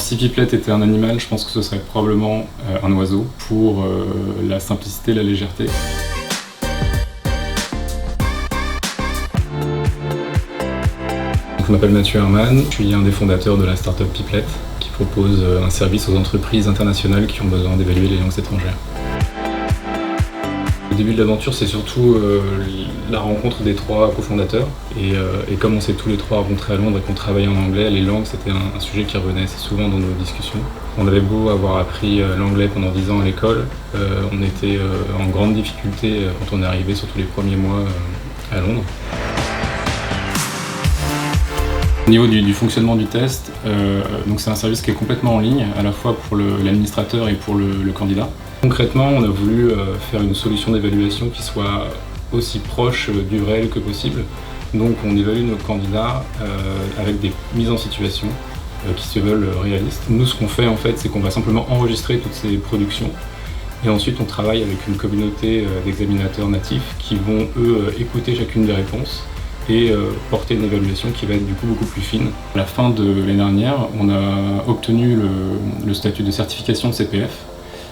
si Pipelette était un animal, je pense que ce serait probablement un oiseau pour la simplicité, la légèreté. Je m'appelle Mathieu Herman, je suis un des fondateurs de la startup Pipelette qui propose un service aux entreprises internationales qui ont besoin d'évaluer les langues étrangères. Le début de l'aventure, c'est surtout la rencontre des trois cofondateurs. Et comme on s'est tous les trois rencontrés à Londres et qu'on travaillait en anglais, les langues c'était un sujet qui revenait assez souvent dans nos discussions. On avait beau avoir appris l'anglais pendant 10 ans à l'école, on était en grande difficulté quand on est arrivé, surtout les premiers mois à Londres. Au niveau du fonctionnement du test, donc c'est un service qui est complètement en ligne, à la fois pour l'administrateur et pour le candidat. Concrètement, on a voulu faire une solution d'évaluation qui soit aussi proche du réel que possible. Donc on évalue nos candidats avec des mises en situation qui se veulent réalistes. Nous, ce qu'on fait en fait, c'est qu'on va simplement enregistrer toutes ces productions et ensuite on travaille avec une communauté d'examinateurs natifs qui vont, eux, écouter chacune des réponses et porter une évaluation qui va être du coup beaucoup plus fine. À la fin de l'année dernière, on a obtenu le statut de certification CPF.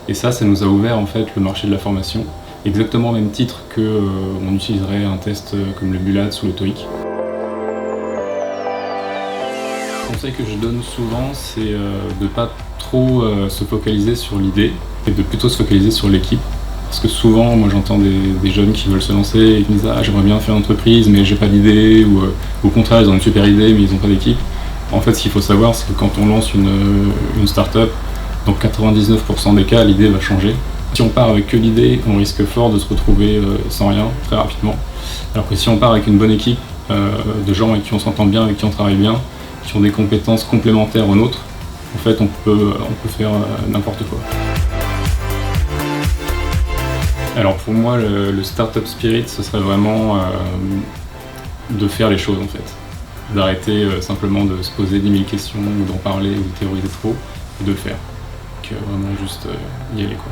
Et ça nous a ouvert en fait le marché de la formation, exactement au même titre qu'on utiliserait un test comme le BULATS ou le TOEIC. Le conseil que je donne souvent, c'est de ne pas trop se focaliser sur l'idée et de plutôt se focaliser sur l'équipe. Parce que souvent, moi j'entends des jeunes qui veulent se lancer et qui disent « Ah, j'aimerais bien faire une entreprise mais j'ai pas d'idée » ou au contraire, ils ont une super idée mais ils n'ont pas d'équipe. En fait, ce qu'il faut savoir, c'est que quand on lance une start-up, dans 99% des cas, l'idée va changer. Si on part avec que l'idée, on risque fort de se retrouver sans rien très rapidement. Alors que si on part avec une bonne équipe de gens avec qui on s'entend bien, avec qui on travaille bien, qui ont des compétences complémentaires aux nôtres, en fait on peut faire n'importe quoi. Alors pour moi, le startup spirit, ce serait vraiment de faire les choses en fait. D'arrêter simplement de se poser 10 000 questions ou d'en parler ou de théoriser trop, et de le faire. Vraiment juste y aller quoi.